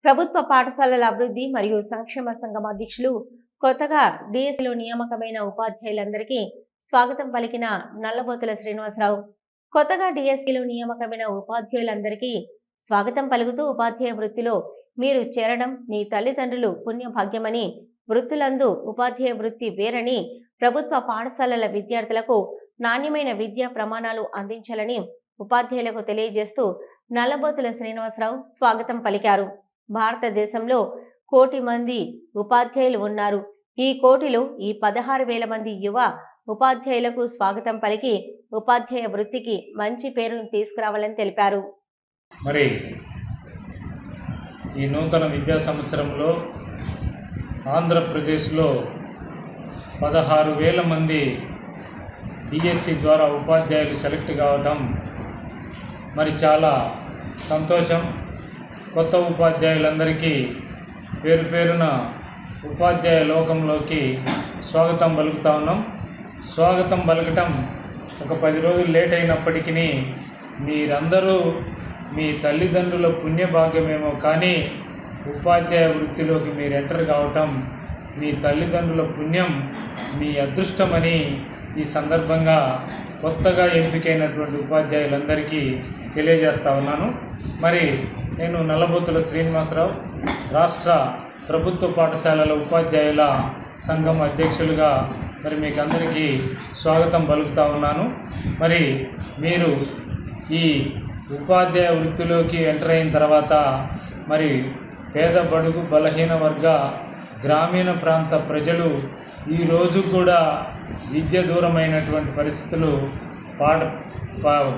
ప్రభుత్వ పాఠశాలల అభివృద్ధి మరియు సంక్షేమ సంఘం అధ్యక్షులు కొత్తగా డిఎస్సిలో నియామకమైన ఉపాధ్యాయులందరికీ స్వాగతం పలికిన నల్లబోతుల శ్రీనివాసరావు. కొత్తగా డిఎస్సిలో నియామకమైన ఉపాధ్యాయులందరికీ స్వాగతం పలుకుతూ ఉపాధ్యాయ వృత్తిలో మీరు చేరడం మీ తల్లిదండ్రులు పుణ్యభాగ్యమని, వృత్తులందు ఉపాధ్యాయ వృత్తి వేరని, ప్రభుత్వ పాఠశాలల విద్యార్థులకు నాణ్యమైన విద్యా ప్రమాణాలు అందించాలని ఉపాధ్యాయులకు తెలియజేస్తూ నల్లబోతుల శ్రీనివాసరావు స్వాగతం పలికారు. భారతదేశంలో 1 కోటి మంది ఉపాధ్యాయులు ఉన్నారు. ఈ కోటిలో ఈ 16,000 మంది యువ ఉపాధ్యాయులకు స్వాగతం పలికి ఉపాధ్యాయ వృత్తికి మంచి పేరును తీసుకురావాలని తెలిపారు. మరి ఈ నూతన విద్యా సంవత్సరంలో ఆంధ్రప్రదేశ్లో 16,000 మంది డిఎస్సి ద్వారా ఉపాధ్యాయులు సెలెక్ట్ కావడం మరి చాలా సంతోషం. కొత్త ఉపాధ్యాయులందరికీ పేరు పేరున ఉపాధ్యాయ లోకంలోకి స్వాగతం పలుకుతా ఉన్నాం. స్వాగతం పలకటం ఒక 10 రోజులు లేట్ అయినప్పటికీ మీరందరూ మీ తల్లిదండ్రుల పుణ్యభాగ్యమేమో కానీ ఉపాధ్యాయ వృత్తిలోకి మీరు ఎంటర్ కావటం మీ తల్లిదండ్రుల పుణ్యం, మీ అదృష్టమని ఈ సందర్భంగా కొత్తగా ఎంపికైనటువంటి ఉపాధ్యాయులందరికీ తెలియజేస్తా ఉన్నాను. మరి నేను నల్లబోతుల శ్రీనివాసరావు, రాష్ట్ర ప్రభుత్వ పాఠశాలల ఉపాధ్యాయుల సంఘం అధ్యక్షులుగా మరి మీకు అందరికీ స్వాగతం పలుకుతా ఉన్నాను. మరి మీరు ఈ ఉపాధ్యాయ వృత్తిలోకి ఎంటర్ అయిన తర్వాత మరి పేద బడుగు బలహీన వర్గ గ్రామీణ ప్రాంత ప్రజలు ఈరోజు కూడా విద్య దూరమైనటువంటి పరిస్థితులు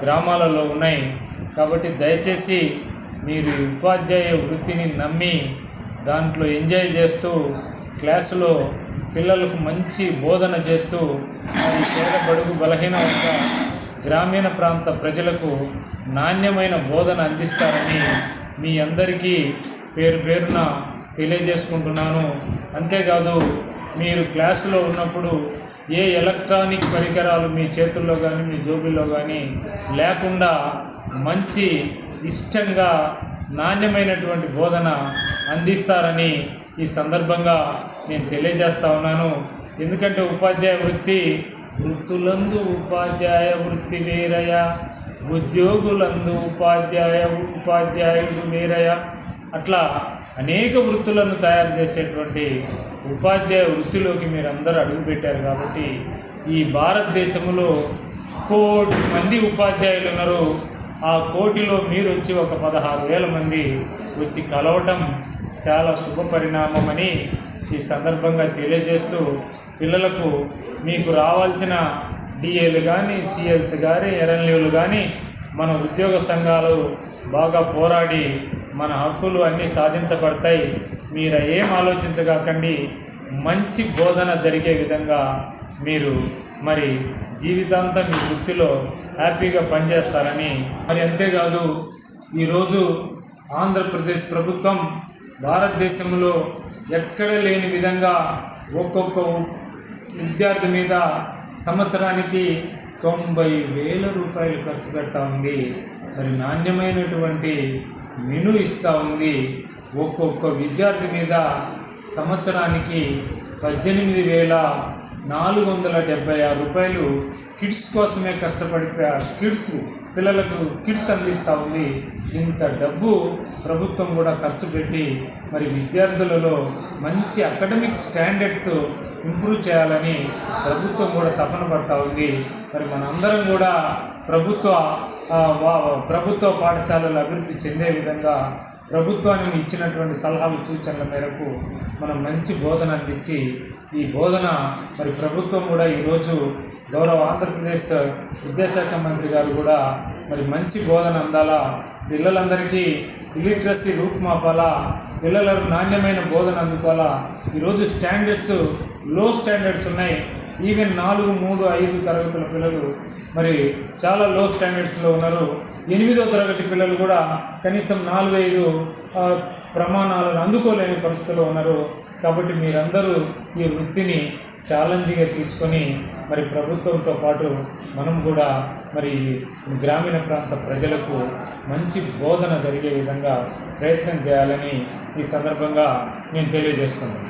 గ్రామాలలో ఉన్నాయి. కాబట్టి దయచేసి మీరు ఉపాధ్యాయ వృత్తిని నమ్మి దాంట్లో ఎంజాయ్ చేస్తూ క్లాసులో పిల్లలకు మంచి బోధన చేస్తూ మరి పేద బడుగు బలహీన వర్గ గ్రామీణ ప్రాంత ప్రజలకు నాణ్యమైన బోధన అందిస్తారని మీ అందరికీ పేరు పేరున తెలియజేసుకుంటున్నాను. అంతేకాదు మీరు క్లాసులో ఉన్నప్పుడు ఏ ఎలక్ట్రానిక్ పరికరాలు మీ చేతుల్లో కానీ మీ జోబుల్లో కానీ లేకుండా మంచి ఇష్టంగా నాణ్యమైనటువంటి బోధన అందిస్తారని ఈ సందర్భంగా నేను తెలియజేస్తా ఉన్నాను. ఎందుకంటే ఉపాధ్యాయ వృత్తులందు ఉపాధ్యాయ వృత్తి వేరయ, ఉద్యోగులందు ఉపాధ్యాయుడు వేరయ, అట్లా అనేక వృత్తులను తయారు చేసేటువంటి ఉపాధ్యాయ వృత్తిలోకి మీరు అందరూ అడుగుపెట్టారు. కాబట్టి ఈ భారతదేశంలో 1 కోటి మంది ఉపాధ్యాయులు ఉన్నారు. ఆ కోటిలో మీరు వచ్చి ఒక 16,000 మంది వచ్చి కలవటం చాలా శుభ పరిణామమని ఈ సందర్భంగా తెలియజేస్తూ పిల్లలకు మీకు రావాల్సిన డిఏలు కానీ సిఎల్స్ కానీ ఎర్ఎన్లీలు కానీ మన ఉద్యోగ సంఘాలు బాగా పోరాడి మన హక్కులు అన్నీ సాధించబడతాయి. మీరు ఏం ఆలోచించకండి, మంచి బోధన జరిగే విధంగా మీరు మరి జీవితాంతం మీ వృత్తిలో హ్యాపీగా పనిచేస్తారని మరి అంతేకాదు ఈరోజు ఆంధ్రప్రదేశ్ ప్రభుత్వం భారతదేశంలో ఎక్కడ లేని విధంగా ఒక్కొక్క విద్యార్థి మీద సంవత్సరానికి 90,000 రూపాయలు ఖర్చు పెడతా ఉంది. మరి నాణ్యమైనటువంటి మెను ఇస్తూ ఉంది. ఒక్కొక్క విద్యార్థి మీద సంవత్సరానికి 18,476 రూపాయలు కిడ్స్ కోసమే కష్టపడి పిల్లలకు కిడ్స్ అందిస్తూ ఉంది. ఇంత డబ్బు ప్రభుత్వం కూడా ఖర్చు పెట్టి మరి విద్యార్థులలో మంచి అకాడమిక్ స్టాండర్డ్స్ ఇంప్రూవ్ చేయాలని ప్రభుత్వం కూడా తపన పడతా ఉంది. మరి మనందరం కూడా ప్రభుత్వ పాఠశాలలు అభివృద్ధి చెందే విధంగా ప్రభుత్వానికి ఇచ్చినటువంటి సలహాలు సూచనల మేరకు మనం మంచి బోధన అందించి ఈ బోధన మరి ప్రభుత్వం కూడా ఈరోజు గౌరవ ఆంధ్రప్రదేశ్ విద్యాశాఖ మంత్రి గారు కూడా మరి మంచి బోధన అందాలా, పిల్లలందరికీ ఇలిటరసీ రూపుమాపాలా, పిల్లలకు నాణ్యమైన బోధన అందుకోవాలా. ఈరోజు లో స్టాండర్డ్స్ ఉన్నాయి. ఈవెన్ 4, 3, 5 తరగతుల పిల్లలు మరి చాలా లో స్టాండర్డ్స్లో ఉన్నారు. 8వ తరగతి పిల్లలు కూడా కనీసం 4-5 ప్రమాణాలను అందుకోలేని పరిస్థితిలో ఉన్నారు. కాబట్టి మీరందరూ ఈ వృత్తిని ఛాలెంజ్గా తీసుకొని మరి ప్రభుత్వంతో పాటు మనం కూడా మరి గ్రామీణ ప్రాంత ప్రజలకు మంచి బోధన జరిగే విధంగా ప్రయత్నం చేయాలని ఈ సందర్భంగా నేను తెలియజేసుకున్నాను.